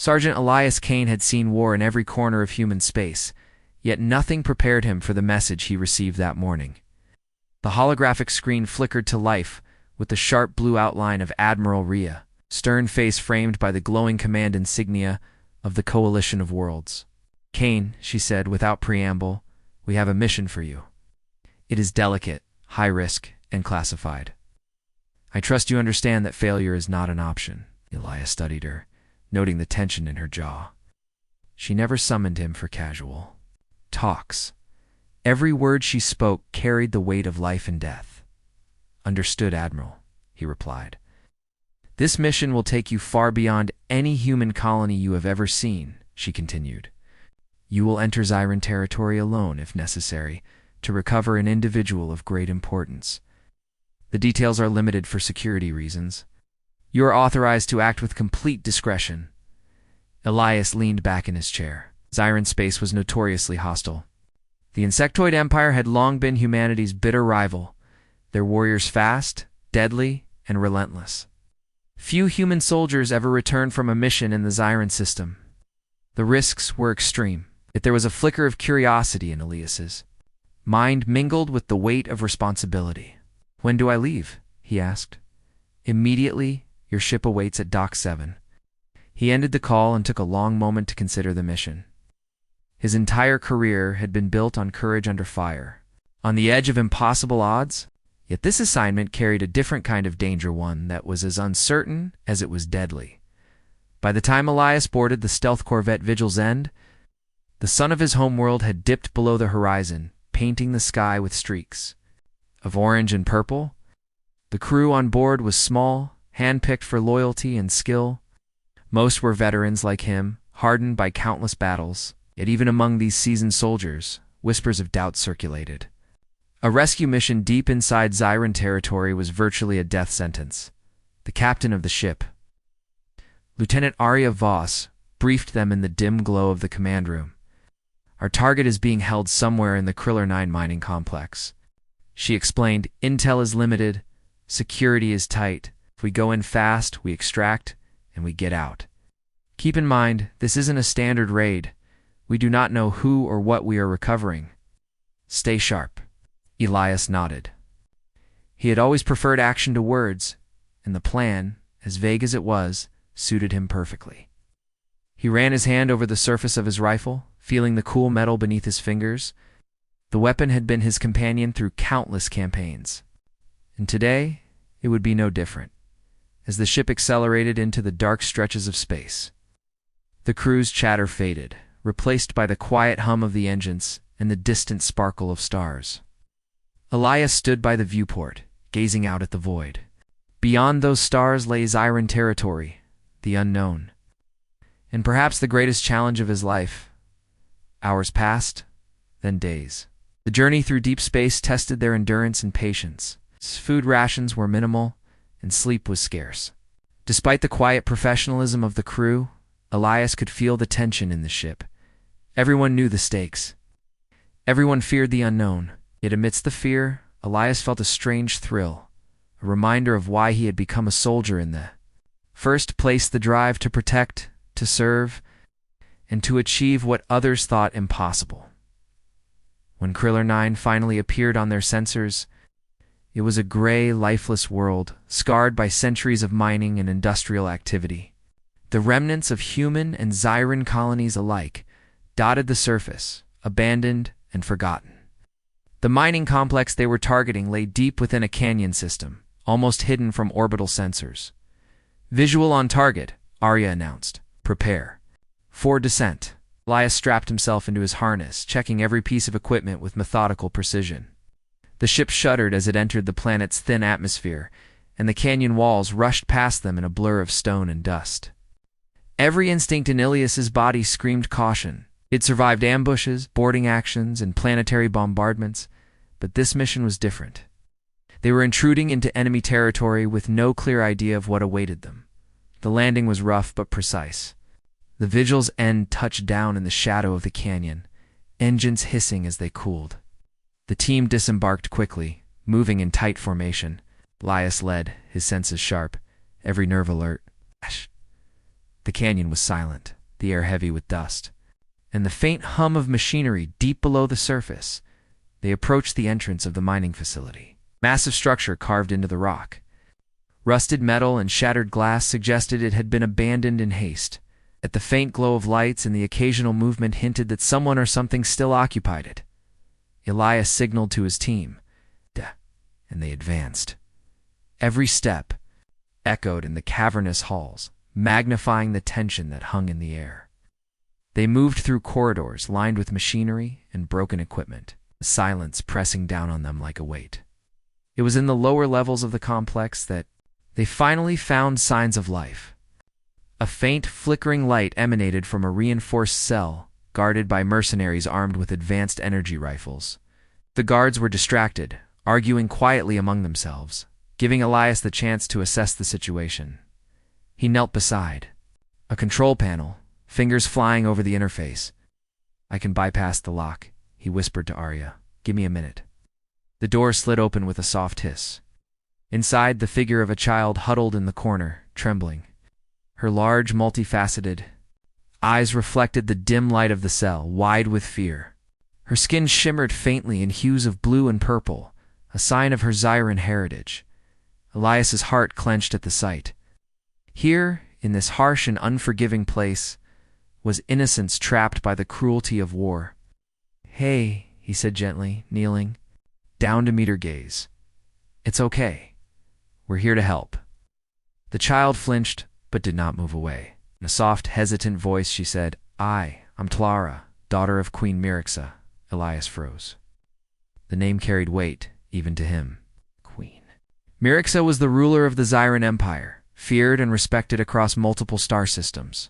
Sergeant Elias Kane had seen war in every corner of human space, yet nothing prepared him for the message he received that morning. The holographic screen flickered to life with the sharp blue outline of Admiral Rhea, stern face framed by the glowing command insignia of the Coalition of Worlds. "Kane," she said without preamble, "we have a mission for you. It is delicate, high risk, and classified. I trust you understand that failure is not an option." Elias studied her, noting the tension in her jaw. She never summoned him for casual talks. Every word she spoke carried the weight of life and death. "Understood, Admiral," he replied. "This mission will take you far beyond any human colony you have ever seen," she continued. "You will enter Zyran territory alone, if necessary, to recover an individual of great importance. The details are limited for security reasons. You are authorized to act with complete discretion." Elias leaned back in his chair. Zyran space was notoriously hostile. The Insectoid Empire had long been humanity's bitter rival, their warriors fast, deadly, and relentless. Few human soldiers ever returned from a mission in the Zyran system. The risks were extreme, yet there was a flicker of curiosity in Elias's mind mingled with the weight of responsibility. "When do I leave?" he asked. "Immediately. Your ship awaits at Dock 7. He ended the call and took a long moment to consider the mission. His entire career had been built on courage under fire, on the edge of impossible odds, yet this assignment carried a different kind of danger, one that was as uncertain as it was deadly. By the time Elias boarded the stealth corvette Vigil's End, the sun of his homeworld had dipped below the horizon, painting the sky with streaks of orange and purple. The crew on board was small, handpicked for loyalty and skill. Most were veterans like him, hardened by countless battles. Yet even among these seasoned soldiers, whispers of doubt circulated. A rescue mission deep inside Zyran territory was virtually a death sentence. The captain of the ship, Lieutenant Arya Voss, briefed them in the dim glow of the command room. "Our target is being held somewhere in the Krill 9 mining complex," she explained. "Intel is limited, security is tight. If we go in fast, we extract, and we get out. Keep in mind, this isn't a standard raid. We do not know who or what we are recovering. Stay sharp." Elias nodded. He had always preferred action to words, and the plan, as vague as it was, suited him perfectly. He ran his hand over the surface of his rifle, feeling the cool metal beneath his fingers. The weapon had been his companion through countless campaigns, and today it would be no different, as the ship accelerated into the dark stretches of space. The crew's chatter faded, replaced by the quiet hum of the engines and the distant sparkle of stars. Elias stood by the viewport, gazing out at the void. Beyond those stars lay Zyran territory, the unknown, and perhaps the greatest challenge of his life. Hours passed, then days. The journey through deep space tested their endurance and patience. Food rations were minimal, and sleep was scarce. Despite the quiet professionalism of the crew, Elias could feel the tension in the ship. Everyone knew the stakes. Everyone feared the unknown. Yet amidst the fear, Elias felt a strange thrill, a reminder of why he had become a soldier in the first place: the drive to protect, to serve, and to achieve what others thought impossible. When Krill 9 finally appeared on their sensors, it was a gray, lifeless world, scarred by centuries of mining and industrial activity. The remnants of human and Zyran colonies alike dotted the surface, abandoned and forgotten. The mining complex they were targeting lay deep within a canyon system, almost hidden from orbital sensors. "Visual on target," Arya announced. "Prepare for descent." Elias strapped himself into his harness, checking every piece of equipment with methodical precision. The ship shuddered as it entered the planet's thin atmosphere, and the canyon walls rushed past them in a blur of stone and dust. Every instinct in Ilias's body screamed caution. It survived ambushes, boarding actions, and planetary bombardments, but this mission was different. They were intruding into enemy territory with no clear idea of what awaited them. The landing was rough but precise. The Vigil's End touched down in the shadow of the canyon, engines hissing as they cooled. The team disembarked quickly, moving in tight formation. Elias led, his senses sharp, every nerve alert. The canyon was silent, the air heavy with dust, and the faint hum of machinery deep below the surface. They approached the entrance of the mining facility. Massive structure carved into the rock. Rusted metal and shattered glass suggested it had been abandoned in haste. Yet the faint glow of lights and the occasional movement hinted that someone or something still occupied it. Elias signaled to his team, and they advanced. Every step echoed in the cavernous halls, magnifying the tension that hung in the air. They moved through corridors lined with machinery and broken equipment, silence pressing down on them like a weight. It was in the lower levels of the complex that they finally found signs of life. A faint, flickering light emanated from a reinforced cell, guarded by mercenaries armed with advanced energy rifles. The guards were distracted, arguing quietly among themselves, giving Elias the chance to assess the situation. He knelt beside a control panel, fingers flying over the interface. "I can bypass the lock," he whispered to Arya. "Give me a minute." The door slid open with a soft hiss. Inside, the figure of a child huddled in the corner, trembling. Her large, multifaceted eyes reflected the dim light of the cell, wide with fear. Her skin shimmered faintly in hues of blue and purple, a sign of her Zyran heritage. Elias's heart clenched at the sight. Here, in this harsh and unforgiving place, was innocence trapped by the cruelty of war. "Hey," he said gently, kneeling down to meet her gaze. "It's okay. We're here to help." The child flinched, but did not move away. In a soft, hesitant voice, she said, I'm Tlara, daughter of Queen Mirixa." Elias froze. The name carried weight, even to him. Queen. Mirixa was the ruler of the Zyran Empire, feared and respected across multiple star systems.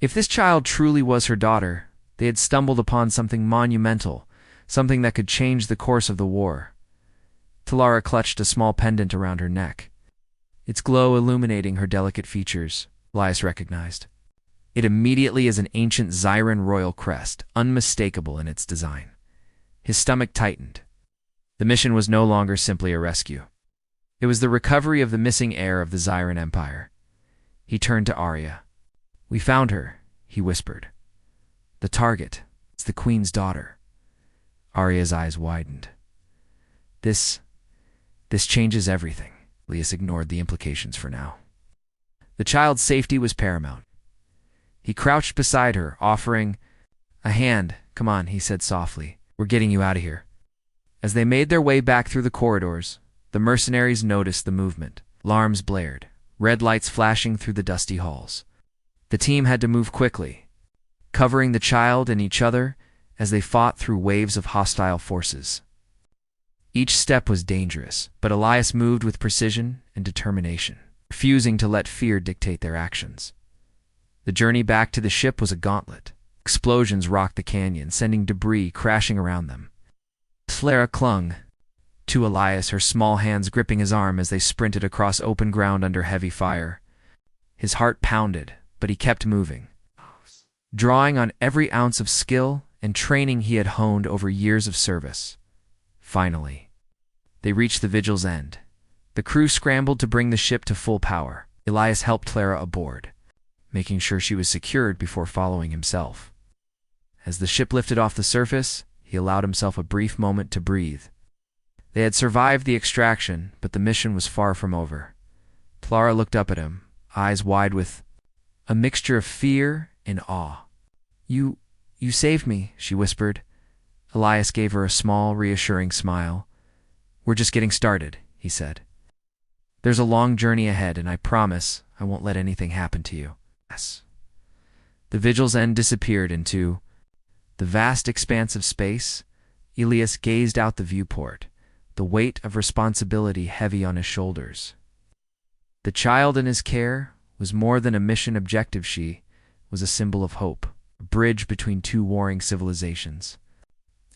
If this child truly was her daughter, they had stumbled upon something monumental, something that could change the course of the war. Tlara clutched a small pendant around her neck, its glow illuminating her delicate features. Elias recognized. It immediately as an ancient Zyran royal crest, unmistakable in its design. His stomach tightened. The mission was no longer simply a rescue. It was the recovery of the missing heir of the Zyran Empire. He turned to Arya. "We found her," he whispered. "The target. It's the Queen's daughter." Arya's eyes widened. This changes everything." Elias ignored the implications for now. The child's safety was paramount. He crouched beside her, offering a hand. "Come on," he said softly. "We're getting you out of here." As they made their way back through the corridors, the mercenaries noticed the movement. Alarms blared, red lights flashing through the dusty halls. The team had to move quickly, covering the child and each other as they fought through waves of hostile forces. Each step was dangerous, but Elias moved with precision and determination, refusing to let fear dictate their actions. The journey back to the ship was a gauntlet. Explosions rocked the canyon, sending debris crashing around them. Tlara clung to Elias, her small hands gripping his arm as they sprinted across open ground under heavy fire. His heart pounded, but he kept moving, drawing on every ounce of skill and training he had honed over years of service. Finally, they reached the vigil's end. The crew scrambled to bring the ship to full power. Elias helped Tlara aboard, making sure she was secured before following himself. As the ship lifted off the surface, he allowed himself a brief moment to breathe. They had survived the extraction, but the mission was far from over. Tlara looked up at him, eyes wide with a mixture of fear and awe. You saved me," she whispered. Elias gave her a small, reassuring smile. "We're just getting started," he said. "There's a long journey ahead, and I promise I won't let anything happen to you." Yes. The vigil's end disappeared into the vast expanse of space. Elias gazed out the viewport, the weight of responsibility heavy on his shoulders. The child in his care was more than a mission objective. She was a symbol of hope, a bridge between two warring civilizations.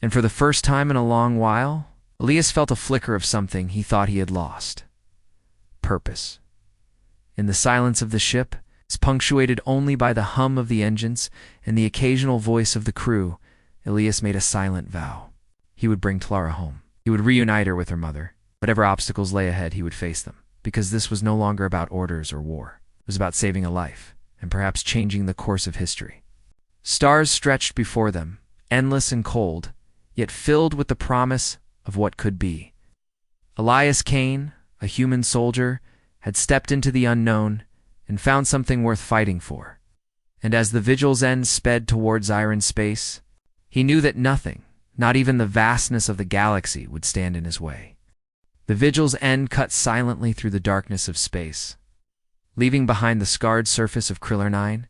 And for the first time in a long while, Elias felt a flicker of something he thought he had lost. Purpose. In the silence of the ship, punctuated only by the hum of the engines and the occasional voice of the crew, Elias made a silent vow. He would bring Tlara home. He would reunite her with her mother. Whatever obstacles lay ahead, he would face them, because this was no longer about orders or war. It was about saving a life, and perhaps changing the course of history. Stars stretched before them, endless and cold, yet filled with the promise of what could be. Elias Kane, a human soldier, had stepped into the unknown and found something worth fighting for. And as the vigil's end sped toward Zyron space, he knew that nothing, not even the vastness of the galaxy, would stand in his way. The vigil's end cut silently through the darkness of space. Leaving behind the scarred surface of Krill 9,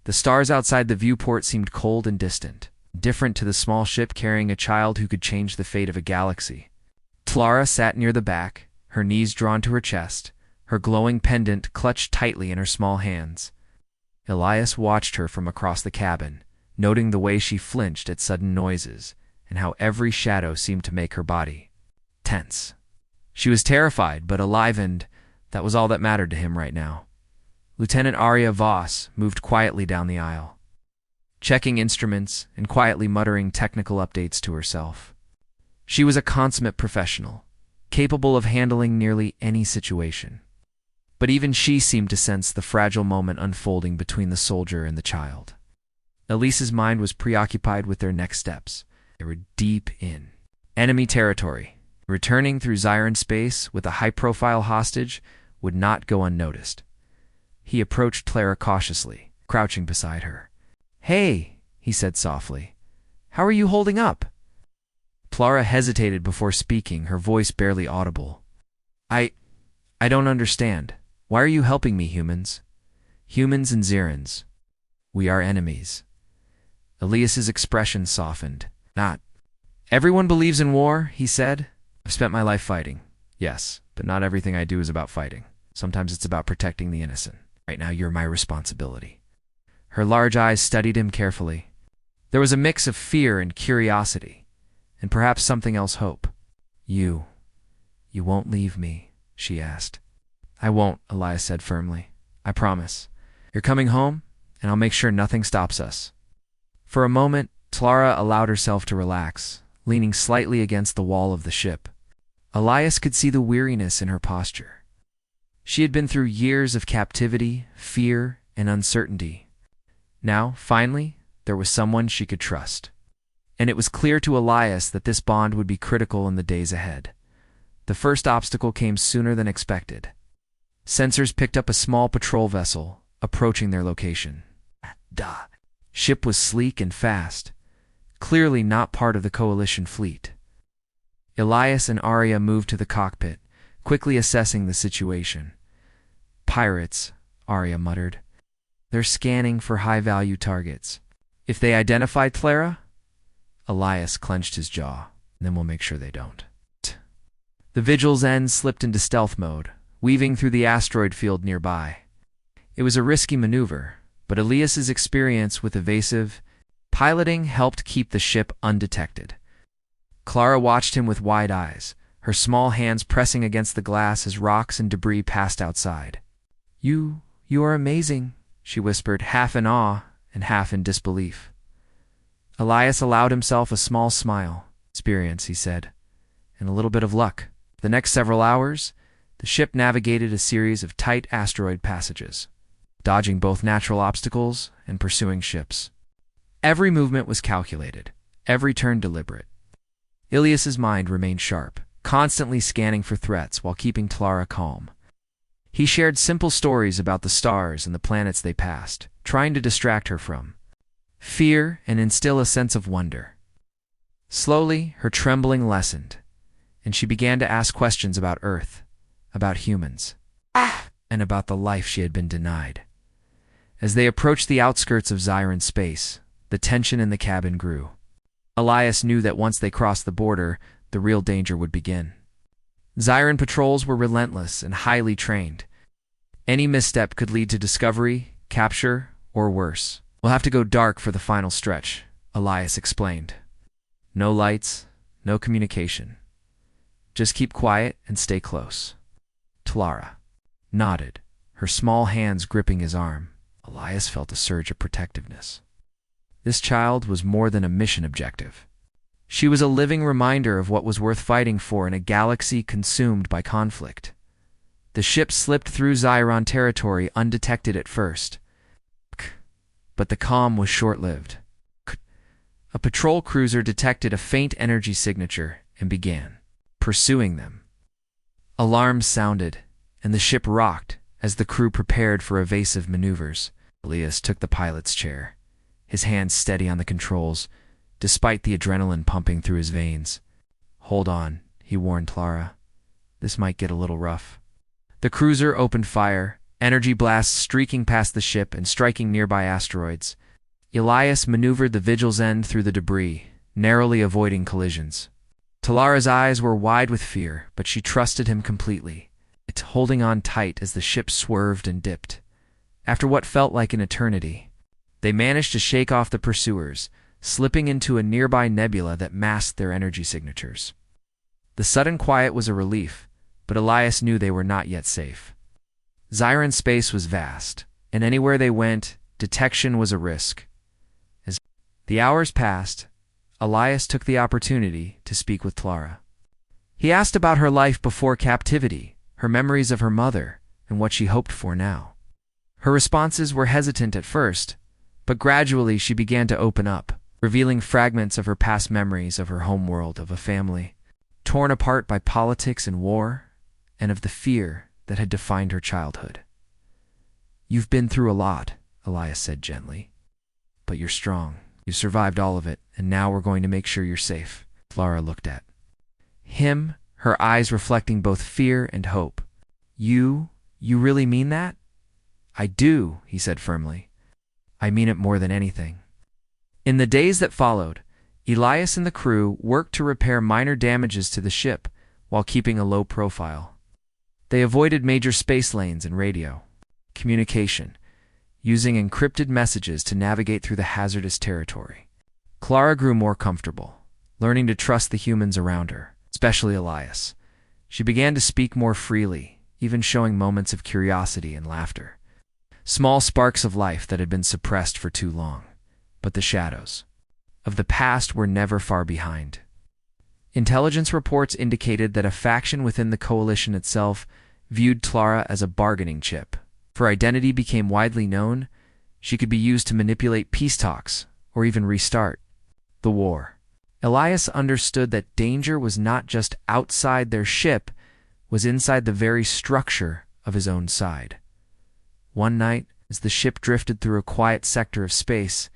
the stars outside the viewport seemed cold and distant, different to the small ship carrying a child who could change the fate of a galaxy. Tlara sat near the back, her knees drawn to her chest, her glowing pendant clutched tightly in her small hands. Elias watched her from across the cabin, noting the way she flinched at sudden noises and how every shadow seemed to make her body tense. She was terrified, but alive, and that was all that mattered to him right now. Lieutenant Arya Voss moved quietly down the aisle, checking instruments and quietly muttering technical updates to herself. She was a consummate professional, capable of handling nearly any situation. But even she seemed to sense the fragile moment unfolding between the soldier and the child. Elise's mind was preoccupied with their next steps. They were deep in enemy territory. Returning through Zyron space with a high-profile hostage would not go unnoticed. He approached Clara cautiously, crouching beside her. "Hey," he said softly. "How are you holding up?" Clara hesitated before speaking, her voice barely audible. I don't understand. Why are you helping me, humans? Humans and Zyrans. We are enemies." Elias's expression softened. "Not. Everyone believes in war," he said. "I've spent my life fighting. Yes, but not everything I do is about fighting. Sometimes it's about protecting the innocent. Right now, you're my responsibility." Her large eyes studied him carefully. There was a mix of fear and curiosity, and perhaps something else, hope. You won't leave me?" she asked. "I won't," Elias said firmly. "I promise. You're coming home, and I'll make sure nothing stops us." For a moment, Clara allowed herself to relax, leaning slightly against the wall of the ship. Elias could see the weariness in her posture. She had been through years of captivity, fear, and uncertainty. Now, finally, there was someone she could trust. And it was clear to Elias that this bond would be critical in the days ahead. The first obstacle came sooner than expected. Sensors picked up a small patrol vessel, approaching their location. The ship was sleek and fast, clearly not part of the coalition fleet. Elias and Arya moved to the cockpit, quickly assessing the situation. "Pirates," Arya muttered. "They're scanning for high-value targets. If they identify Clara?" Elias clenched his jaw. "Then we'll make sure they don't." The Vigil's end slipped into stealth mode, weaving through the asteroid field nearby. It was a risky maneuver, but Elias's experience with evasive piloting helped keep the ship undetected. Clara watched him with wide eyes, her small hands pressing against the glass as rocks and debris passed outside. You are amazing," she whispered, half in awe and half in disbelief. Elias allowed himself a small smile. "Experience," he said, "and a little bit of luck." The next several hours, the ship navigated a series of tight asteroid passages, dodging both natural obstacles and pursuing ships. Every movement was calculated, every turn deliberate. Ilias's mind remained sharp, constantly scanning for threats while keeping Clara calm. He shared simple stories about the stars and the planets they passed, trying to distract her from fear and instill a sense of wonder. Slowly, her trembling lessened, and she began to ask questions about Earth, about humans, and about the life she had been denied. As they approached the outskirts of Zyron space, the tension in the cabin grew. Elias knew that once they crossed the border, the real danger would begin. Zyron patrols were relentless and highly trained. Any misstep could lead to discovery, capture, or worse. "We'll have to go dark for the final stretch," Elias explained. "No lights, no communication. Just keep quiet and stay close." Clara nodded, her small hands gripping his arm. Elias felt a surge of protectiveness. This child was more than a mission objective. She was a living reminder of what was worth fighting for in a galaxy consumed by conflict. The ship slipped through Zyron territory undetected at first, But the calm was short-lived. A patrol cruiser detected a faint energy signature and began pursuing them. Alarms sounded, and the ship rocked as the crew prepared for evasive maneuvers. Elias took the pilot's chair, his hands steady on the controls, despite the adrenaline pumping through his veins. "Hold on," he warned Clara. "This might get a little rough." The cruiser opened fire, energy blasts streaking past the ship and striking nearby asteroids. Elias maneuvered the Vigil's end through the debris, narrowly avoiding collisions. Talara's eyes were wide with fear, but she trusted him completely, holding on tight as the ship swerved and dipped. After what felt like an eternity, they managed to shake off the pursuers, slipping into a nearby nebula that masked their energy signatures. The sudden quiet was a relief, but Elias knew they were not yet safe. Zyron space was vast, and anywhere they went, detection was a risk. As the hours passed, Elias took the opportunity to speak with Clara. He asked about her life before captivity, her memories of her mother, and what she hoped for now. Her responses were hesitant at first, but gradually she began to open up, revealing fragments of her past memories of her homeworld, of a family torn apart by politics and war, and of the fear that had defined her childhood. "You've been through a lot," Elias said gently, "but you're strong. You survived all of it, and now we're going to make sure you're safe." Clara looked at him, her eyes reflecting both fear and hope. You really mean that?" "I do," he said firmly. "I mean it more than anything." In the days that followed, Elias and the crew worked to repair minor damages to the ship while keeping a low profile. They avoided major space lanes and radio communication, using encrypted messages to navigate through the hazardous territory. Clara grew more comfortable, learning to trust the humans around her, especially Elias. She began to speak more freely, even showing moments of curiosity and laughter. Small sparks of life that had been suppressed for too long. But the shadows of the past were never far behind. Intelligence reports indicated that a faction within the coalition itself viewed Clara as a bargaining chip. If her identity became widely known, she could be used to manipulate peace talks or even restart the war. Elias understood that danger was not just outside their ship, was inside the very structure of his own side. One night, as the ship drifted through a quiet sector of space,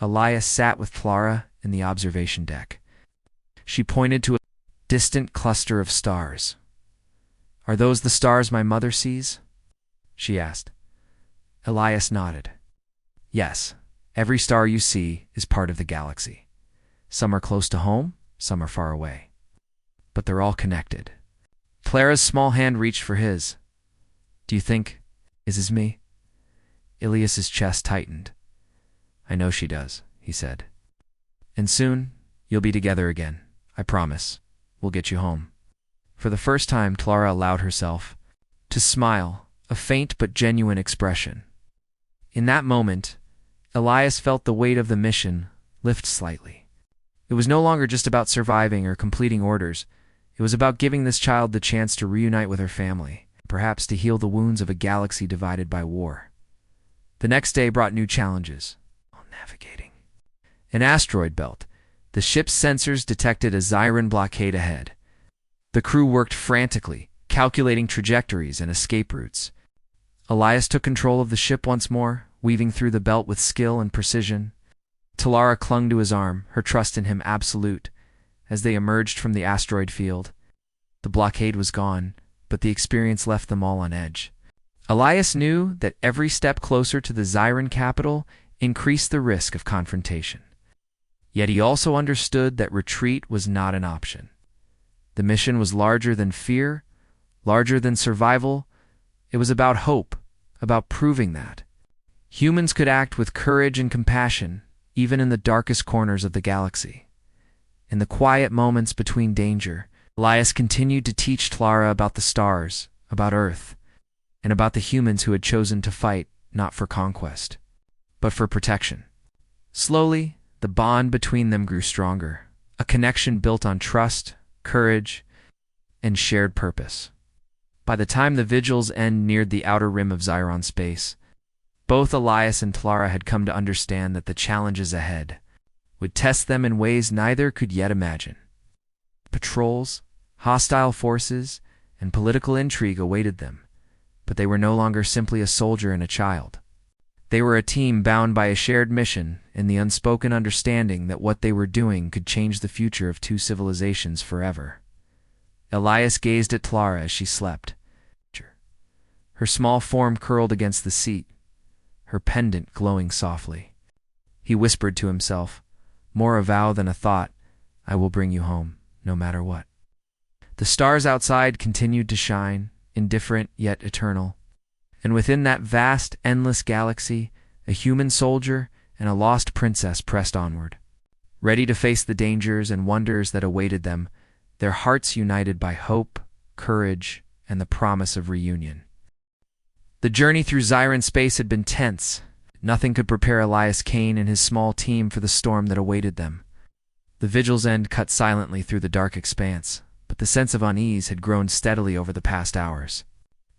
Elias sat with Clara in the observation deck. She pointed to a distant cluster of stars. "Are those the stars my mother sees?" she asked. Elias nodded. "Yes, every star you see is part of the galaxy. Some are close to home, some are far away. But they're all connected." Clara's small hand reached for his. "Do you think this is me?" Elias's chest tightened. "I know she does," he said. "And soon, you'll be together again. I promise. We'll get you home." For the first time, Clara allowed herself to smile, a faint but genuine expression. In that moment, Elias felt the weight of the mission lift slightly. It was no longer just about surviving or completing orders. It was about giving this child the chance to reunite with her family, perhaps to heal the wounds of a galaxy divided by war. The next day brought new challenges. Navigating an asteroid belt, the ship's sensors detected a Zyron blockade ahead. The crew worked frantically, calculating trajectories and escape routes. Elias took control of the ship once more, weaving through the belt with skill and precision. Talara clung to his arm, her trust in him absolute. As they emerged from the asteroid field, the blockade was gone, but the experience left them all on edge. Elias knew that every step closer to the Zyron capital increased the risk of confrontation. Yet he also understood that retreat was not an option. The mission was larger than fear, larger than survival. It was about hope, about proving that humans could act with courage and compassion, even in the darkest corners of the galaxy. In the quiet moments between danger, Elias continued to teach Clara about the stars, about Earth, and about the humans who had chosen to fight not for conquest, but for protection. Slowly, the bond between them grew stronger, a connection built on trust, courage, and shared purpose. By the time the Vigil's end neared the outer rim of Zyron space, Both Elias and Clara had come to understand that the challenges ahead would test them in ways neither could yet imagine. Patrols, hostile forces, and political intrigue awaited them, but they were no longer simply a soldier and a child. They were a team bound by a shared mission and the unspoken understanding that what they were doing could change the future of two civilizations forever. Elias gazed at Clara as she slept. Her small form curled against the seat, her pendant glowing softly. He whispered to himself, more a vow than a thought, "I will bring you home, no matter what." The stars outside continued to shine, indifferent yet eternal. And within that vast, endless galaxy, a human soldier and a lost princess pressed onward, ready to face the dangers and wonders that awaited them, their hearts united by hope, courage, and the promise of reunion. The journey through Zyran space had been tense. Nothing could prepare Elias Kane and his small team for the storm that awaited them. The vigil's end cut silently through the dark expanse, but the sense of unease had grown steadily over the past hours.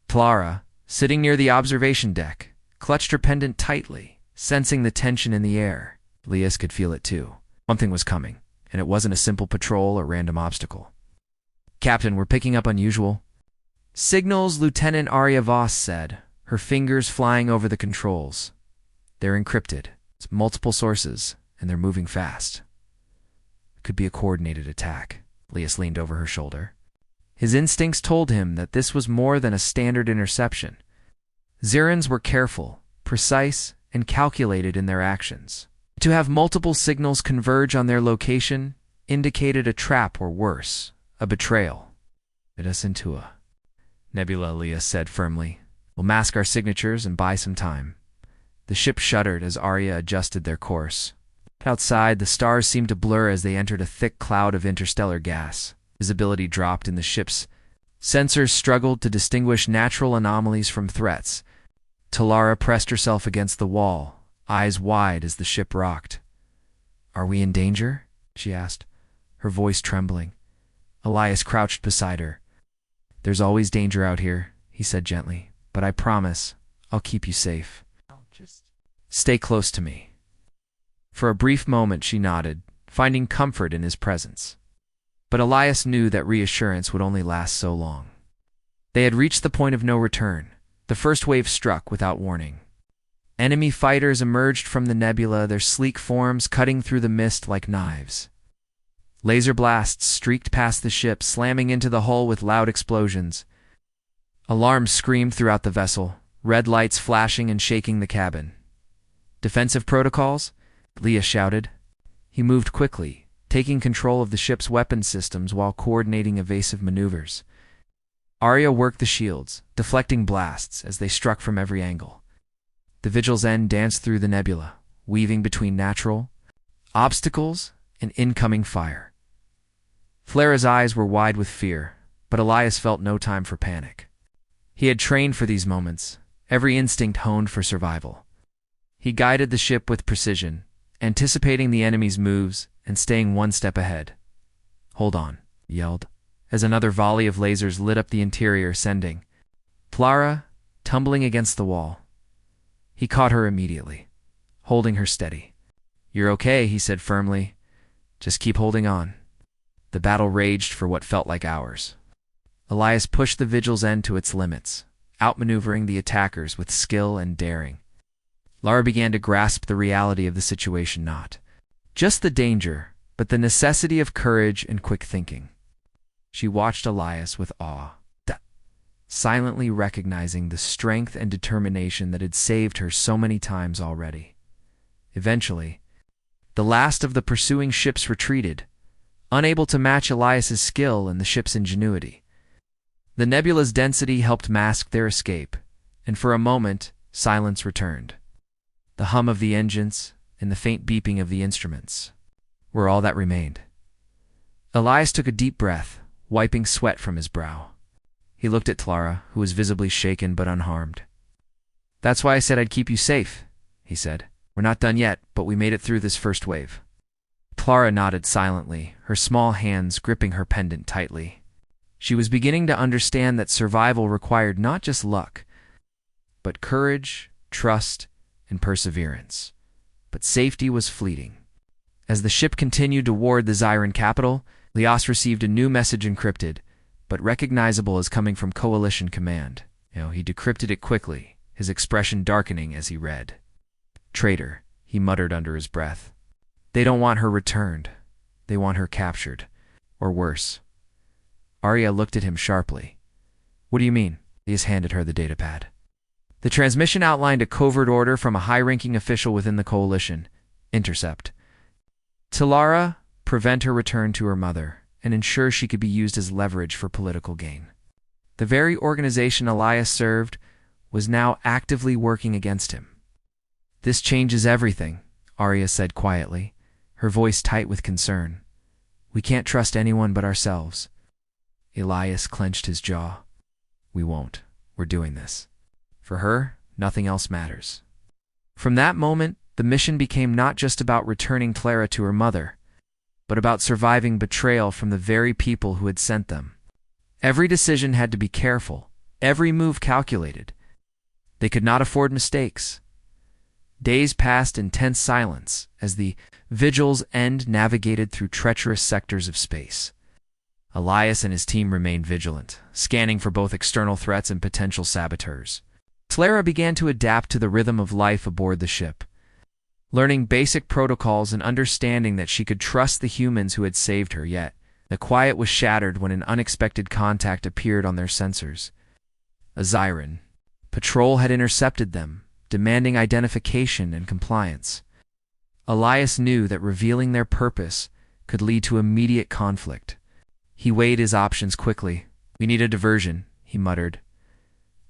Clara, sitting near the observation deck, clutched her pendant tightly, sensing the tension in the air. Elias could feel it too. Something was coming, and it wasn't a simple patrol or random obstacle. "Captain, we're picking up unusual signals," Lieutenant Arya Voss said, her fingers flying over the controls. "They're encrypted. It's multiple sources, and they're moving fast." It could be a coordinated attack. Elias leaned over her shoulder. His instincts told him that this was more than a standard interception. Zyrans were careful, precise, and calculated in their actions. To have multiple signals converge on their location indicated a trap or worse, a betrayal. "Get us into a nebula," Elias said firmly. "We'll mask our signatures and buy some time." The ship shuddered as Arya adjusted their course. Outside, the stars seemed to blur as they entered a thick cloud of interstellar gas. Visibility dropped in the ship's sensors struggled to distinguish natural anomalies from threats. Talara pressed herself against the wall, eyes wide as the ship rocked. "Are we in danger?" she asked, her voice trembling. Elias crouched beside her. "There's always danger out here," he said gently, "but I promise I'll keep you safe. Just stay close to me." For a brief moment she nodded, finding comfort in his presence. But Elias knew that reassurance would only last so long. They had reached the point of no return. The first wave struck without warning. Enemy fighters emerged from the nebula, their sleek forms cutting through the mist like knives. Laser blasts streaked past the ship, slamming into the hull with loud explosions. Alarms screamed throughout the vessel, red lights flashing and shaking the cabin. "Defensive protocols?" Elias shouted. He moved quickly, taking control of the ship's weapon systems while coordinating evasive maneuvers. Arya worked the shields, deflecting blasts as they struck from every angle. The vigil's end danced through the nebula, weaving between natural obstacles and incoming fire. Flera's eyes were wide with fear, but Elias felt no time for panic. He had trained for these moments, every instinct honed for survival. He guided the ship with precision, anticipating the enemy's moves and staying one step ahead. "Hold on," he yelled, as another volley of lasers lit up the interior, sending Clara tumbling against the wall. He caught her immediately, holding her steady. "You're okay," he said firmly. "Just keep holding on." The battle raged for what felt like hours. Elias pushed the vigil's end to its limits, outmaneuvering the attackers with skill and daring. Lara began to grasp the reality of the situation, not just the danger, but the necessity of courage and quick thinking. She watched Elias with awe, silently recognizing the strength and determination that had saved her so many times already. Eventually, the last of the pursuing ships retreated, unable to match Elias's skill and the ship's ingenuity. The nebula's density helped mask their escape, and for a moment, silence returned. The hum of the engines and the faint beeping of the instruments were all that remained. Elias took a deep breath, wiping sweat from his brow. He looked at Clara, who was visibly shaken but unharmed. "That's why I said I'd keep you safe," he said. "We're not done yet, but we made it through this first wave." Clara nodded silently, her small hands gripping her pendant tightly. She was beginning to understand that survival required not just luck, but courage, trust, and perseverance. But safety was fleeting. As the ship continued toward the Zyran capital, Lias received a new message encrypted, but recognizable as coming from Coalition Command. He decrypted it quickly, his expression darkening as he read. "Traitor," he muttered under his breath. "They don't want her returned. They want her captured. Or worse." Arya looked at him sharply. "What do you mean?" Lias handed her the datapad. The transmission outlined a covert order from a high-ranking official within the Coalition. Intercept Talara, prevent her return to her mother, and ensure she could be used as leverage for political gain. The very organization Elias served was now actively working against him. "This changes everything," Arya said quietly, her voice tight with concern. "We can't trust anyone but ourselves." Elias clenched his jaw. "We won't. We're doing this. For her, nothing else matters." From that moment, the mission became not just about returning Clara to her mother, but about surviving betrayal from the very people who had sent them. Every decision had to be careful, every move calculated. They could not afford mistakes. Days passed in tense silence as the Vigil's End navigated through treacherous sectors of space. Elias and his team remained vigilant, scanning for both external threats and potential saboteurs. Clara began to adapt to the rhythm of life aboard the ship, learning basic protocols and understanding that she could trust the humans who had saved her, yet the quiet was shattered when an unexpected contact appeared on their sensors. A Zyran patrol had intercepted them, demanding identification and compliance. Elias knew that revealing their purpose could lead to immediate conflict. He weighed his options quickly. "We need a diversion," he muttered.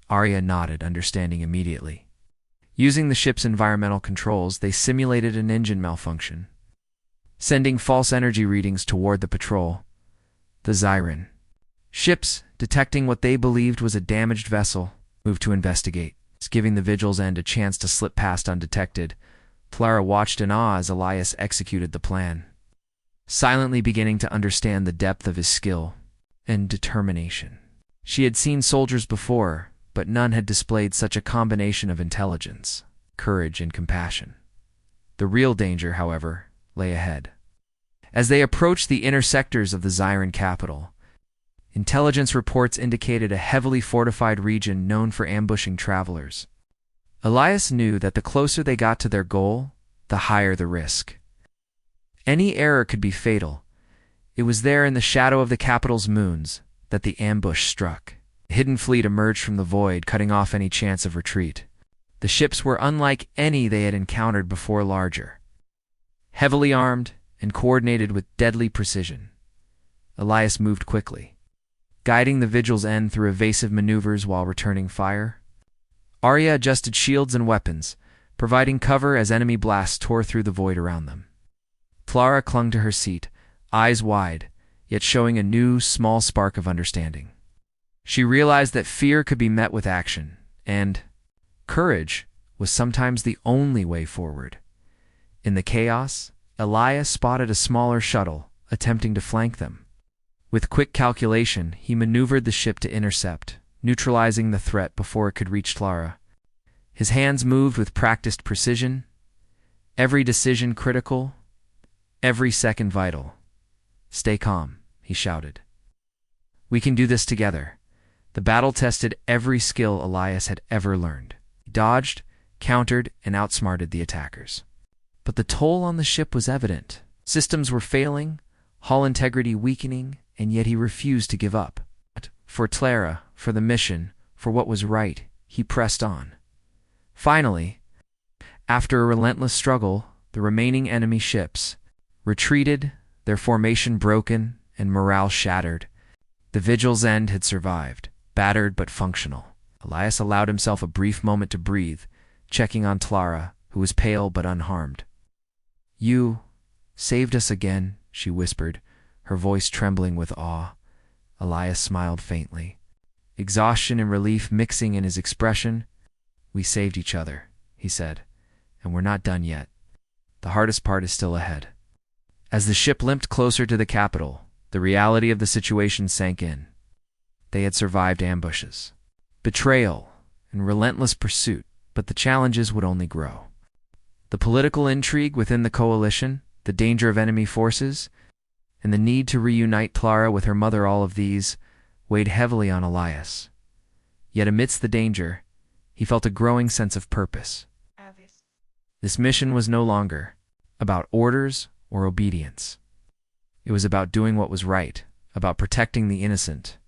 Arya nodded, understanding immediately. Using the ship's environmental controls, they simulated an engine malfunction, sending false energy readings toward the patrol. The Zyran ships, detecting what they believed was a damaged vessel, moved to investigate, giving the Vigil's End a chance to slip past undetected. Clara watched in awe as Elias executed the plan, silently beginning to understand the depth of his skill and determination. She had seen soldiers before, but none had displayed such a combination of intelligence, courage, and compassion. The real danger, however, lay ahead. As they approached the inner sectors of the Zyran capital, intelligence reports indicated a heavily fortified region known for ambushing travelers. Elias knew that the closer they got to their goal, the higher the risk. Any error could be fatal. It was there in the shadow of the capital's moons that the ambush struck. A hidden fleet emerged from the void, cutting off any chance of retreat. The ships were unlike any they had encountered before, larger, heavily armed, and coordinated with deadly precision. Elias moved quickly, guiding the Vigil's End through evasive maneuvers while returning fire. Arya adjusted shields and weapons, providing cover as enemy blasts tore through the void around them. Clara clung to her seat, eyes wide, yet showing a new, small spark of understanding. She realized that fear could be met with action, and courage was sometimes the only way forward. In the chaos, Elias spotted a smaller shuttle, attempting to flank them. With quick calculation, he maneuvered the ship to intercept, neutralizing the threat before it could reach Clara. His hands moved with practiced precision, every decision critical, every second vital. "Stay calm," he shouted. "We can do this together." The battle tested every skill Elias had ever learned. He dodged, countered, and outsmarted the attackers. But the toll on the ship was evident. Systems were failing, hull integrity weakening, and yet he refused to give up. For Clara, for the mission, for what was right, he pressed on. Finally, after a relentless struggle, the remaining enemy ships retreated, their formation broken and morale shattered. The Vigil's End had survived, battered but functional. Elias allowed himself a brief moment to breathe, checking on Clara, who was pale but unharmed. "You saved us again," she whispered, her voice trembling with awe. Elias smiled faintly, exhaustion and relief mixing in his expression. "We saved each other," he said, "and we're not done yet. The hardest part is still ahead." As the ship limped closer to the capital, the reality of the situation sank in. They had survived ambushes, betrayal, and relentless pursuit, but the challenges would only grow. The political intrigue within the coalition, the danger of enemy forces, and the need to reunite Clara with her mother, all of these weighed heavily on Elias. Yet amidst the danger, he felt a growing sense of purpose. This mission was no longer about orders or obedience. It was about doing what was right, about protecting the innocent,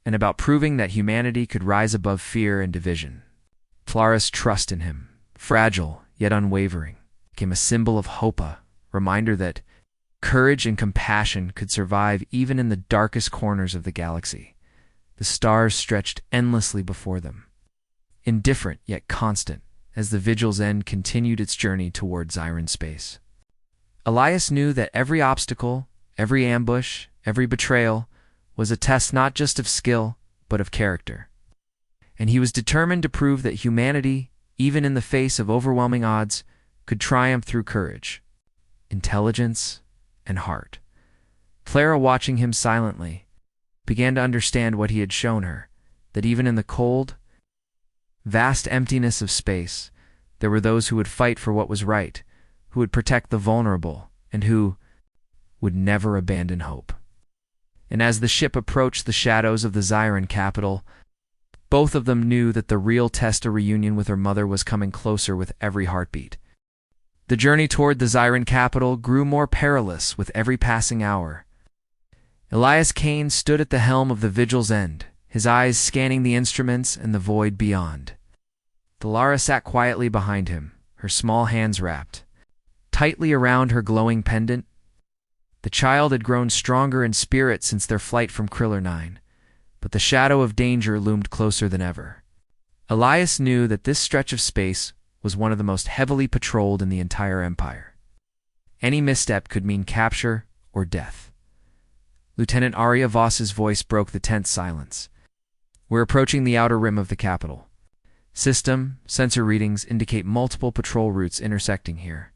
and about proving that humanity could rise above fear and division. Clara's trust in him, fragile yet unwavering, became a symbol of hope, a reminder that courage and compassion could survive even in the darkest corners of the galaxy. The stars stretched endlessly before them, indifferent yet constant, as the Vigil's end continued its journey toward Zyran space. Elias knew that every obstacle, every ambush, every betrayal was a test not just of skill, but of character. And he was determined to prove that humanity, even in the face of overwhelming odds, could triumph through courage, intelligence, and heart. Clara, watching him silently, began to understand what he had shown her, that even in the cold, vast emptiness of space, there were those who would fight for what was right, who would protect the vulnerable, and who would never abandon hope. And as the ship approached the shadows of the Zyran capital, both of them knew that the real test, a reunion with her mother, was coming closer with every heartbeat. The journey toward the Zyran capital grew more perilous with every passing hour. Elias Kane stood at the helm of the Vigil's end, his eyes scanning the instruments and the void beyond. Clara sat quietly behind him, her small hands wrapped tightly around her glowing pendant. The child had grown stronger in spirit since their flight from Krill 9, but the shadow of danger loomed closer than ever. Elias knew that this stretch of space was one of the most heavily patrolled in the entire Empire. Any misstep could mean capture or death. Lieutenant Arya Voss's voice broke the tense silence. "We're approaching the outer rim of the capital. Sensor readings indicate multiple patrol routes intersecting here.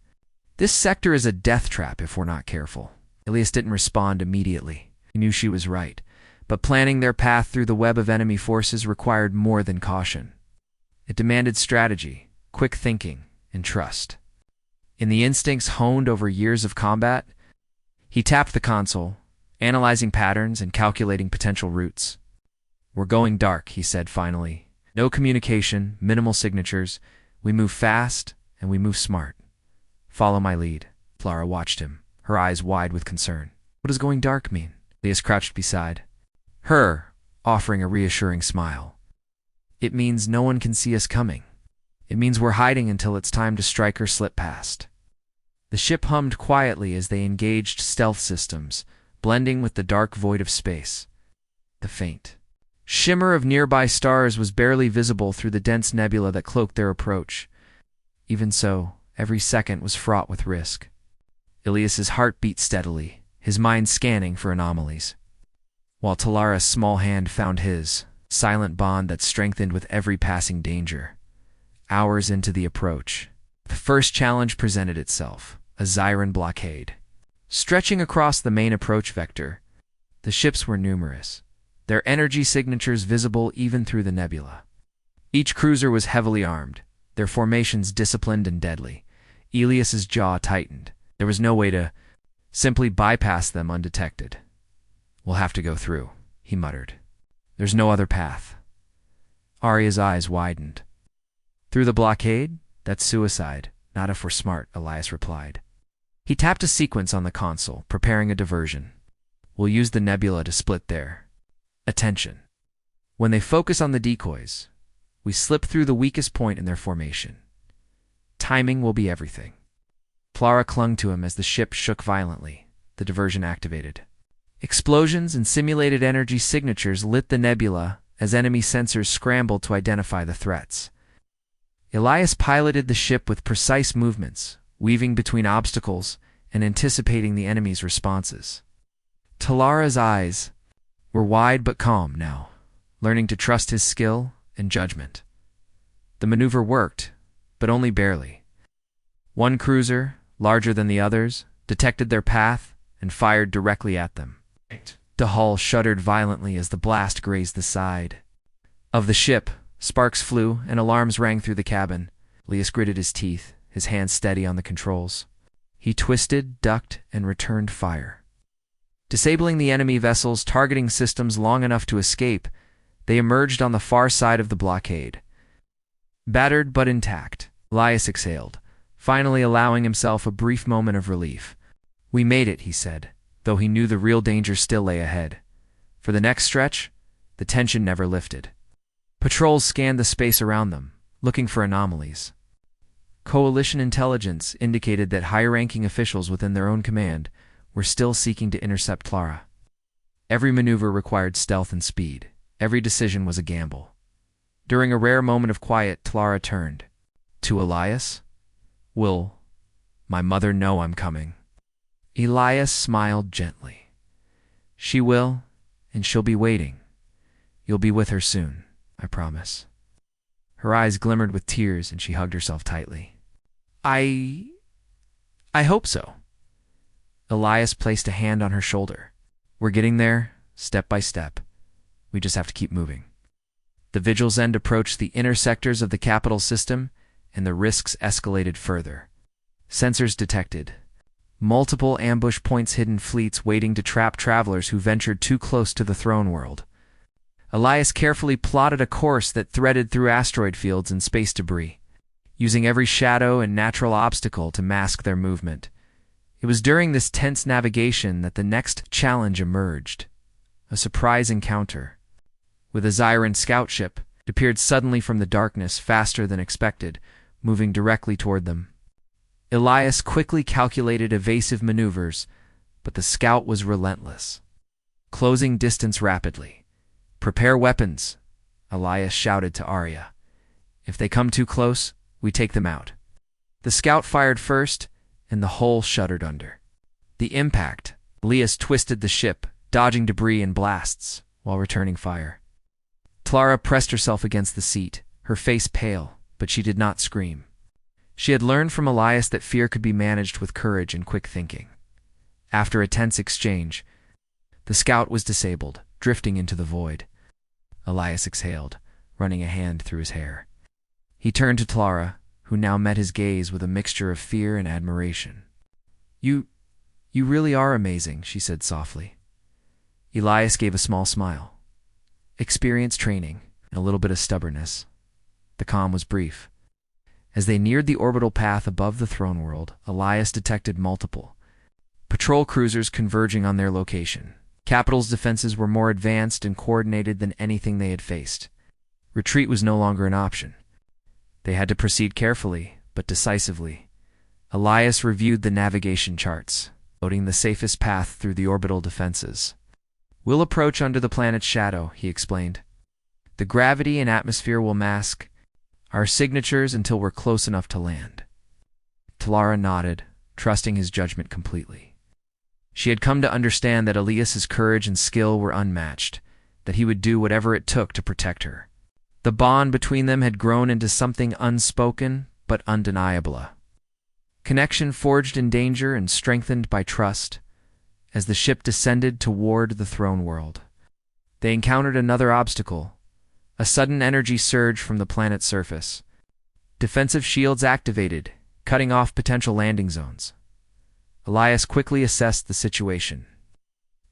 This sector is a death trap if we're not careful." Elias didn't respond immediately. He knew she was right, but planning their path through the web of enemy forces required more than caution. It demanded strategy, quick thinking, and trust. In the instincts honed over years of combat, he tapped the console, analyzing patterns and calculating potential routes. "We're going dark," he said finally. "No communication, minimal signatures. We move fast, and we move smart. Follow my lead." Clara watched him, her eyes wide with concern. "What does going dark mean?" Elias crouched beside her, offering a reassuring smile. "It means no one can see us coming. It means we're hiding until it's time to strike or slip past." The ship hummed quietly as they engaged stealth systems, blending with the dark void of space. The faint shimmer of nearby stars was barely visible through the dense nebula that cloaked their approach. Even so, every second was fraught with risk. Elias's heart beat steadily, his mind scanning for anomalies, while Talara's small hand found his silent bond that strengthened with every passing danger. Hours into the approach, the first challenge presented itself, a Zyran blockade. Stretching across the main approach vector, the ships were numerous, their energy signatures visible even through the nebula. Each cruiser was heavily armed, their formations disciplined and deadly. Elias's jaw tightened. There was no way to simply bypass them undetected. "We'll have to go through," he muttered. "There's no other path." Arya's eyes widened. "Through the blockade? That's suicide. Not if we're smart," Elias replied. He tapped a sequence on the console, preparing a diversion. "We'll use the nebula to split their attention. When they focus on the decoys, we slip through the weakest point in their formation. Timing will be everything." Clara clung to him as the ship shook violently. The diversion activated. Explosions and simulated energy signatures lit the nebula as enemy sensors scrambled to identify the threats. Elias piloted the ship with precise movements, weaving between obstacles and anticipating the enemy's responses. Talara's eyes were wide but calm now, learning to trust his skill and judgment. The maneuver worked, but only barely. One cruiser, larger than the others, detected their path and fired directly at them. The hull shuddered violently as the blast grazed the side of the ship. Sparks flew and alarms rang through the cabin. Elias gritted his teeth, his hand steady on the controls. He twisted, ducked, and returned fire. Disabling the enemy vessel's targeting systems long enough to escape, they emerged on the far side of the blockade. Battered but intact, Elias exhaled, finally allowing himself a brief moment of relief. "We made it," he said, though he knew the real danger still lay ahead. For the next stretch, the tension never lifted. Patrols scanned the space around them, looking for anomalies. Coalition intelligence indicated that high-ranking officials within their own command were still seeking to intercept Clara. Every maneuver required stealth and speed. Every decision was a gamble. During a rare moment of quiet, Clara turned. To Elias? "Will my mother know I'm coming?" Elias smiled gently. "She will, and she'll be waiting. You'll be with her soon, I promise." Her eyes glimmered with tears, and she hugged herself tightly. I hope so." Elias placed a hand on her shoulder. "We're getting there, step by step. We just have to keep moving." The Vigil's end approached the inner sectors of the capital system, and the risks escalated further. Sensors detected multiple ambush points, hidden fleets waiting to trap travelers who ventured too close to the throne world. Elias carefully plotted a course that threaded through asteroid fields and space debris, using every shadow and natural obstacle to mask their movement. It was during this tense navigation that the next challenge emerged. A surprise encounter with a Zyran scout ship. It appeared suddenly from the darkness, faster than expected, moving directly toward them. Elias quickly calculated evasive maneuvers, but the scout was relentless, closing distance rapidly. "Prepare weapons," Elias shouted to Arya. "If they come too close, we take them out." The scout fired first, and the hull shuddered under the impact. Elias twisted the ship, dodging debris and blasts while returning fire. Clara pressed herself against the seat, her face pale, but she did not scream. She had learned from Elias that fear could be managed with courage and quick thinking. After a tense exchange, the scout was disabled, drifting into the void. Elias exhaled, running a hand through his hair. He turned to Clara, who now met his gaze with a mixture of fear and admiration. You really are amazing," she said softly. Elias gave a small smile. "Experience, training, and a little bit of stubbornness." The calm was brief. As they neared the orbital path above the throne world, Elias detected multiple patrol cruisers converging on their location. Capital's defenses were more advanced and coordinated than anything they had faced. Retreat was no longer an option. They had to proceed carefully, but decisively. Elias reviewed the navigation charts, noting the safest path through the orbital defenses. "We'll approach under the planet's shadow," he explained. "The gravity and atmosphere will mask our signatures until we're close enough to land." Clara nodded, trusting his judgment completely. She had come to understand that Elias's courage and skill were unmatched, that he would do whatever it took to protect her. The bond between them had grown into something unspoken but undeniable. Connection forged in danger and strengthened by trust. As the ship descended toward the throne world, they encountered another obstacle, a sudden energy surge from the planet's surface. Defensive shields activated, cutting off potential landing zones. Elias quickly assessed the situation.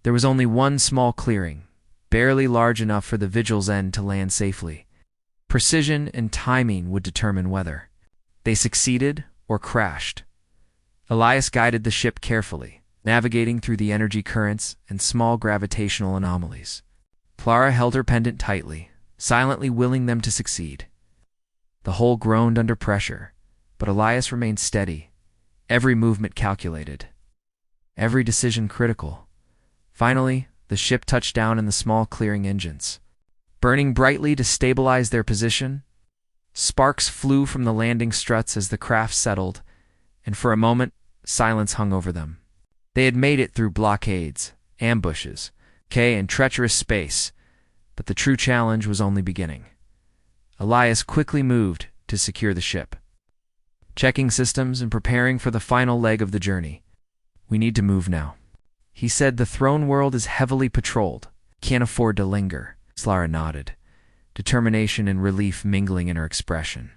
There was only one small clearing, barely large enough for the Vigil's end to land safely. Precision and timing would determine whether they succeeded or crashed. Elias guided the ship carefully, navigating through the energy currents and small gravitational anomalies. Clara held her pendant tightly, silently willing them to succeed. The hull groaned under pressure, but Elias remained steady, every movement calculated, every decision critical. Finally, the ship touched down in the small clearing engines, burning brightly to stabilize their position. Sparks flew from the landing struts as the craft settled, and for a moment, silence hung over them. They had made it through blockades, ambushes, and treacherous space, but the true challenge was only beginning. Elias quickly moved to secure the ship, checking systems and preparing for the final leg of the journey. "We need to move now," he said. "The throne world is heavily patrolled. Can't afford to linger." Clara nodded, determination and relief mingling in her expression.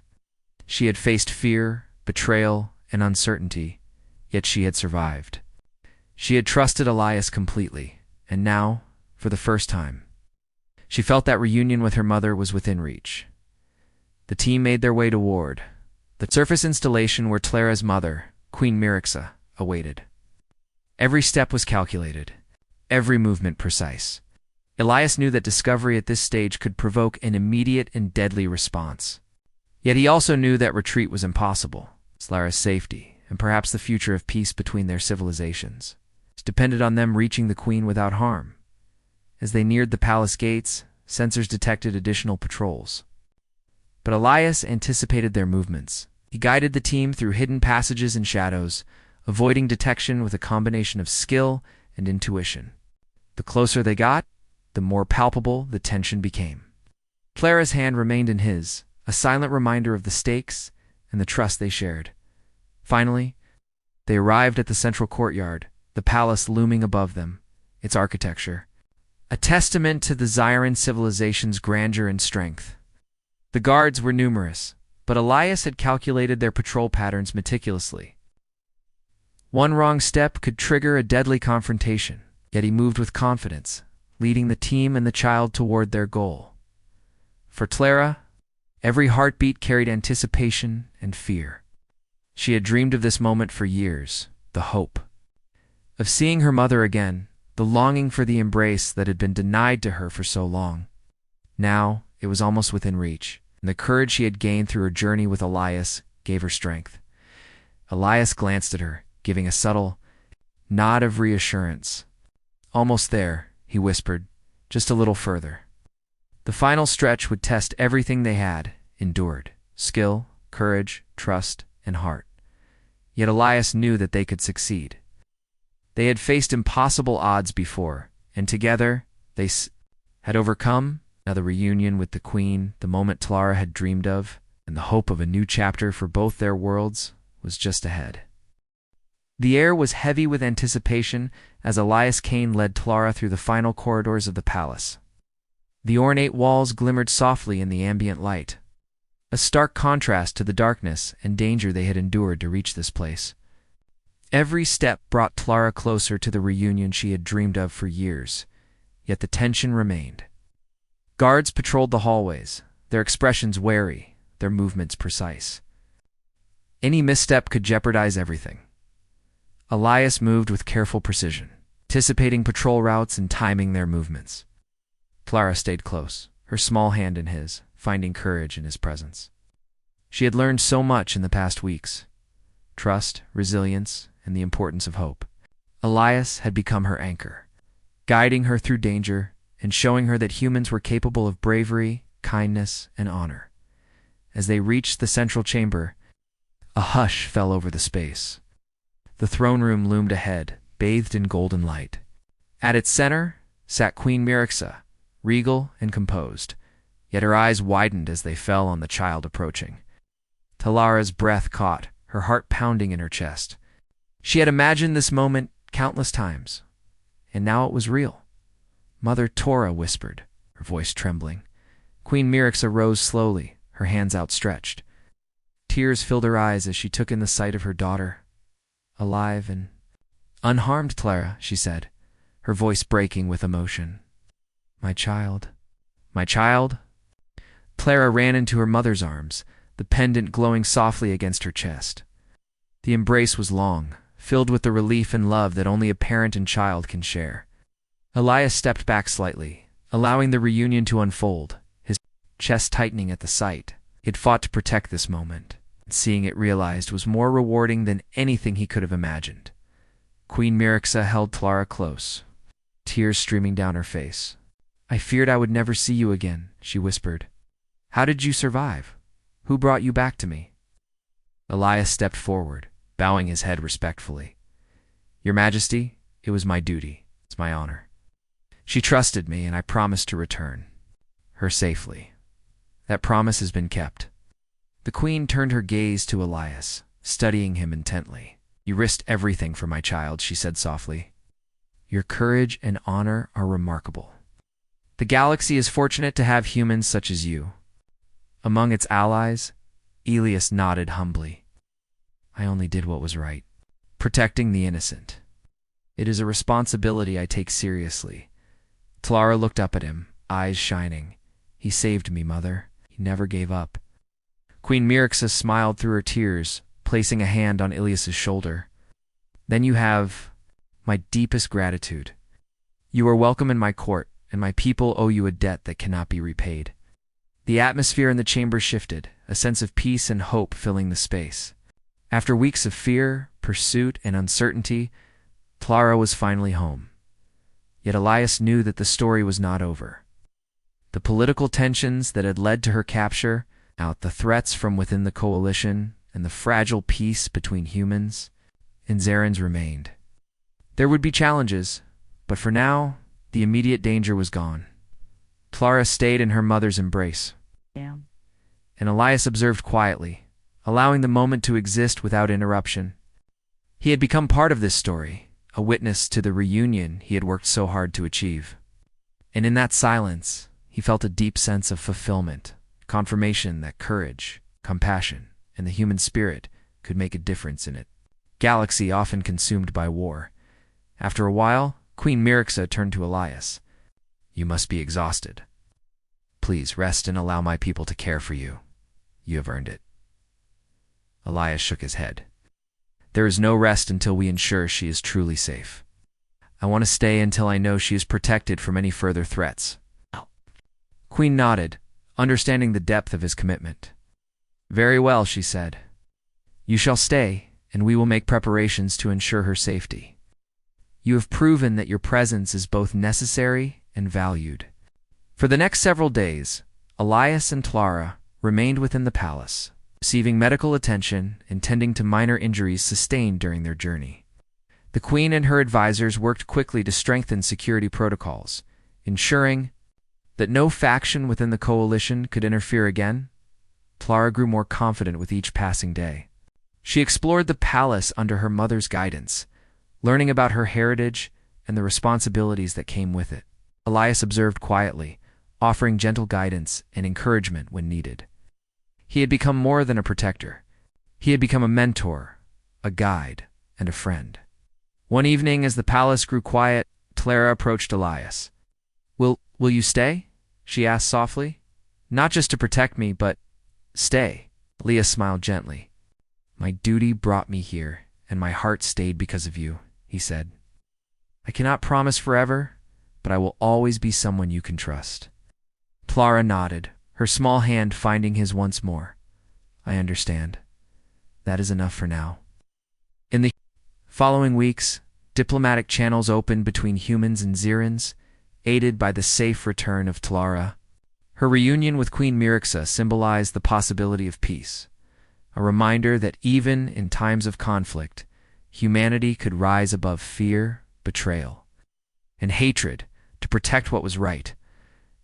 She had faced fear, betrayal, and uncertainty, yet she had survived. She had trusted Elias completely, and now, for the first time, she felt that reunion with her mother was within reach. The team made their way toward the surface installation where Tlara's mother, Queen Mirixa, awaited. Every step was calculated, every movement precise. Elias knew that discovery at this stage could provoke an immediate and deadly response. Yet he also knew that retreat was impossible. Tlara's safety, and perhaps the future of peace between their civilizations, depended on them reaching the Queen without harm. As they neared the palace gates, sensors detected additional patrols. But Elias anticipated their movements. He guided the team through hidden passages and shadows, avoiding detection with a combination of skill and intuition. The closer they got, the more palpable the tension became. Tlara's hand remained in his, a silent reminder of the stakes and the trust they shared. Finally, they arrived at the central courtyard, the palace looming above them, its architecture a testament to the Zyran civilization's grandeur and strength. The guards were numerous, but Elias had calculated their patrol patterns meticulously. One wrong step could trigger a deadly confrontation, yet he moved with confidence, leading the team and the child toward their goal. For Tlara, every heartbeat carried anticipation and fear. She had dreamed of this moment for years, the hope of seeing her mother again, the longing for the embrace that had been denied to her for so long. Now, it was almost within reach, and the courage she had gained through her journey with Elias gave her strength. Elias glanced at her, giving a subtle nod of reassurance. "Almost there," he whispered, "just a little further." The final stretch would test everything they had endured: skill, courage, trust, and heart. Yet Elias knew that they could succeed. They had faced impossible odds before, and together they had overcome. Now the reunion with the Queen, the moment Tlara had dreamed of, and the hope of a new chapter for both their worlds was just ahead. The air was heavy with anticipation as Elias Kane led Tlara through the final corridors of the palace. The ornate walls glimmered softly in the ambient light, a stark contrast to the darkness and danger they had endured to reach this place. Every step brought Tlara closer to the reunion she had dreamed of for years, yet the tension remained. Guards patrolled the hallways, their expressions wary, their movements precise. Any misstep could jeopardize everything. Elias moved with careful precision, anticipating patrol routes and timing their movements. Tlara stayed close, her small hand in his, finding courage in his presence. She had learned so much in the past weeks: trust, resilience, and the importance of hope. Elias had become her anchor, guiding her through danger and showing her that humans were capable of bravery, kindness, and honor. As they reached the central chamber, a hush fell over the space. The throne room loomed ahead, bathed in golden light. At its center sat Queen Mirixa, regal and composed, yet her eyes widened as they fell on the child approaching. Talara's breath caught, her heart pounding in her chest. She had imagined this moment countless times, and now it was real. "Mother Tora," whispered, her voice trembling. Queen Mirixa rose slowly, her hands outstretched. Tears filled her eyes as she took in the sight of her daughter, alive and unharmed. "Tlara," she said, her voice breaking with emotion. "My child, my child." Tlara ran into her mother's arms, the pendant glowing softly against her chest. The embrace was long, filled with the relief and love that only a parent and child can share. Elias stepped back slightly, allowing the reunion to unfold, his chest tightening at the sight. He had fought to protect this moment, and seeing it realized was more rewarding than anything he could have imagined. Queen Mirixa held Tlara close, tears streaming down her face. "I feared I would never see you again," she whispered. "How did you survive? Who brought you back to me?" Elias stepped forward, bowing his head respectfully. "Your Majesty, it was my duty. It's my honor. She trusted me, and I promised to return her safely. That promise has been kept." The Queen turned her gaze to Elias, studying him intently. "You risked everything for my child," she said softly. "Your courage and honor are remarkable. The galaxy is fortunate to have humans such as you." Among its allies, Elias nodded humbly. I only did what was right. Protecting the innocent. It is a responsibility I take seriously. Tlara looked up at him, eyes shining. He saved me, Mother. He never gave up. Queen Myrxa smiled through her tears, placing a hand on Ilias's shoulder. Then you have my deepest gratitude. You are welcome in my court, and my people owe you a debt that cannot be repaid. The atmosphere in the chamber shifted, a sense of peace and hope filling the space. After weeks of fear, pursuit, and uncertainty, Tlara was finally home. Yet Elias knew that the story was not over. The political tensions that had led to her capture, the threats from within the coalition, and the fragile peace between humans and Zerans remained. There would be challenges, but for now, the immediate danger was gone. Tlara stayed in her mother's embrace. And Elias observed quietly, allowing the moment to exist without interruption. He had become part of this story, a witness to the reunion he had worked so hard to achieve. And in that silence, he felt a deep sense of fulfillment, confirmation that courage, compassion, and the human spirit could make a difference in it. Galaxy often consumed by war. After a while, Queen Myrxa turned to Elias. You must be exhausted. Please rest and allow my people to care for you. You have earned it. Elias shook his head. There is no rest until we ensure she is truly safe. I want to stay until I know she is protected from any further threats. Queen nodded, understanding the depth of his commitment. Very well, she said. You shall stay, and we will make preparations to ensure her safety. You have proven that your presence is both necessary and valued. For the next several days, Elias and Tlara remained within the palace, receiving medical attention and tending to minor injuries sustained during their journey. The Queen and her advisors worked quickly to strengthen security protocols, ensuring that no faction within the coalition could interfere again. Tlara grew more confident with each passing day. She explored the palace under her mother's guidance, learning about her heritage and the responsibilities that came with it. Elias observed quietly, offering gentle guidance and encouragement when needed. He had become more than a protector. He had become a mentor, a guide, and a friend. One evening, as the palace grew quiet, Tlara approached Elias. Will you stay? She asked softly. Not just to protect me, but stay. Elias smiled gently. My duty brought me here, and my heart stayed because of you, he said. I cannot promise forever, but I will always be someone you can trust. Tlara nodded, her small hand finding his once more. I understand. That is enough for now. In the following weeks, diplomatic channels opened between humans and Zerans, aided by the safe return of Tlara. Her reunion with Queen Myrxa symbolized the possibility of peace, a reminder that even in times of conflict, humanity could rise above fear, betrayal, and hatred to protect what was right.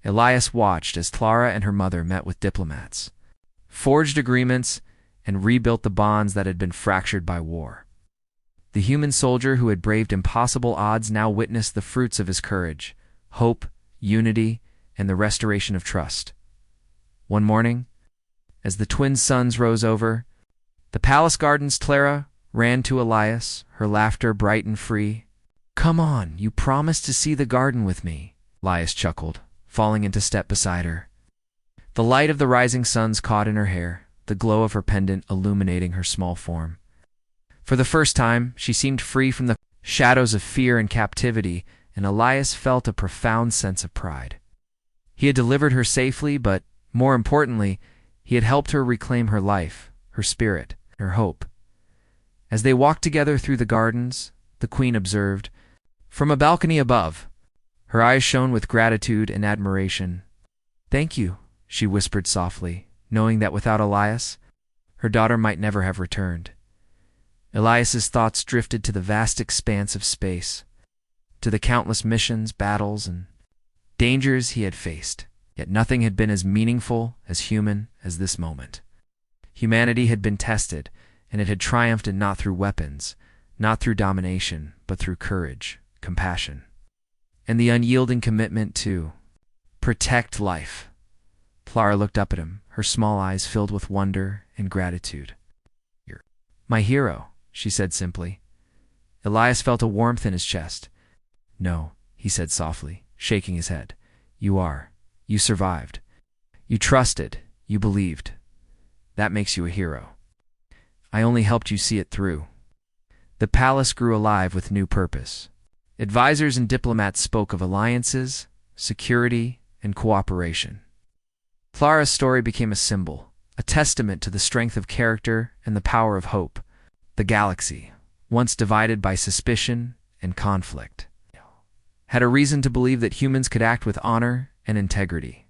Elias watched as Tlara and her mother met with diplomats, forged agreements, and rebuilt the bonds that had been fractured by war. The human soldier who had braved impossible odds now witnessed the fruits of his courage, hope, unity, and the restoration of trust. One morning, as the twin suns rose over the palace gardens, Tlara ran to Elias, her laughter bright and free. Come on, you promised to see the garden with me, Elias chuckled, falling into step beside her. The light of the rising suns caught in her hair, the glow of her pendant illuminating her small form. For the first time, she seemed free from the shadows of fear and captivity, and Elias felt a profound sense of pride. He had delivered her safely, but, more importantly, he had helped her reclaim her life, her spirit, her hope. As they walked together through the gardens, the Queen observed, from a balcony above, her eyes shone with gratitude and admiration. Thank you, she whispered softly, knowing that without Elias, her daughter might never have returned. Elias's thoughts drifted to the vast expanse of space, to the countless missions, battles, and dangers he had faced. Yet nothing had been as meaningful, as human, as this moment. Humanity had been tested, and it had triumphed not through weapons, not through domination, but through courage, compassion, and the unyielding commitment to protect life. Tlara looked up at him, her small eyes filled with wonder and gratitude. My hero, she said simply. Elias felt a warmth in his chest. No, he said softly, shaking his head. You are. You survived. You trusted. You believed. That makes you a hero. I only helped you see it through. The palace grew alive with new purpose. Advisors and diplomats spoke of alliances, security, and cooperation. Clara's story became a symbol, a testament to the strength of character and the power of hope. The galaxy, once divided by suspicion and conflict, had a reason to believe that humans could act with honor and integrity.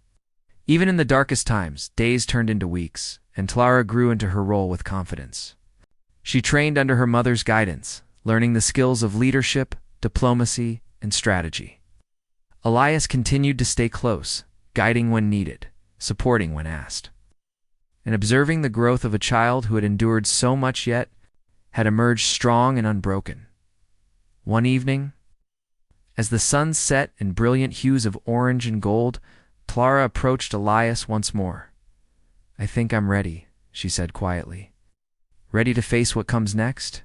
Even in the darkest times, days turned into weeks, and Clara grew into her role with confidence. She trained under her mother's guidance, learning the skills of leadership, diplomacy, and strategy. Elias continued to stay close, guiding when needed, supporting when asked. And observing the growth of a child who had endured so much yet had emerged strong and unbroken. One evening, as the sun set in brilliant hues of orange and gold, Clara approached Elias once more. I think I'm ready, she said quietly. Ready to face what comes next?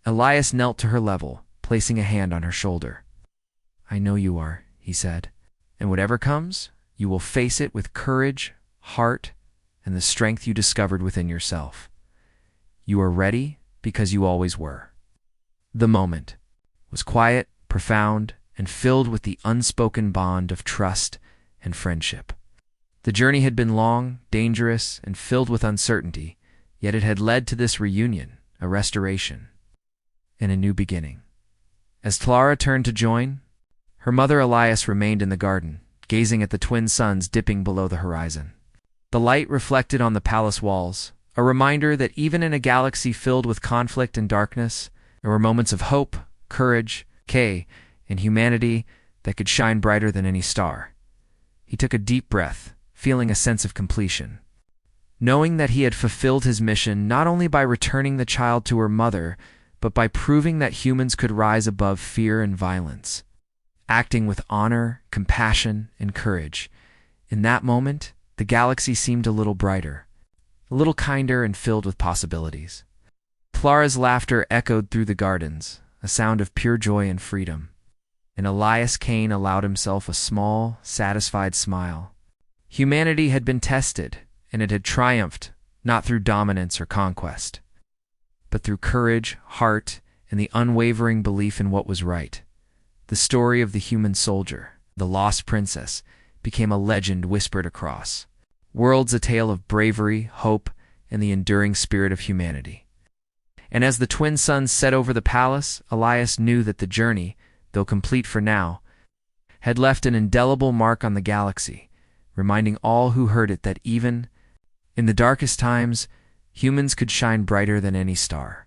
Elias knelt to her level, placing a hand on her shoulder. I know you are, he said, and whatever comes, you will face it with courage, heart, and the strength you discovered within yourself. You are ready because you always were. The moment was quiet, profound, and filled with the unspoken bond of trust and friendship. The journey had been long, dangerous, and filled with uncertainty, yet it had led to this reunion, a restoration, and a new beginning. As Clara turned to join, her mother Elias remained in the garden, gazing at the twin suns dipping below the horizon. The light reflected on the palace walls, a reminder that even in a galaxy filled with conflict and darkness, there were moments of hope, courage, and humanity that could shine brighter than any star. He took a deep breath, feeling a sense of completion, knowing that he had fulfilled his mission not only by returning the child to her mother, but by proving that humans could rise above fear and violence, acting with honor, compassion, and courage. In that moment, the galaxy seemed a little brighter, a little kinder and filled with possibilities. Clara's laughter echoed through the gardens, a sound of pure joy and freedom, and Elias Kane allowed himself a small, satisfied smile. Humanity had been tested, and it had triumphed, not through dominance or conquest, but through courage, heart, and the unwavering belief in what was right. The story of the human soldier, the lost princess, became a legend whispered across worlds, a tale of bravery, hope, and the enduring spirit of humanity. And as the twin suns set over the palace, Elias knew that the journey, though complete for now, had left an indelible mark on the galaxy, reminding all who heard it that even in the darkest times, humans could shine brighter than any star.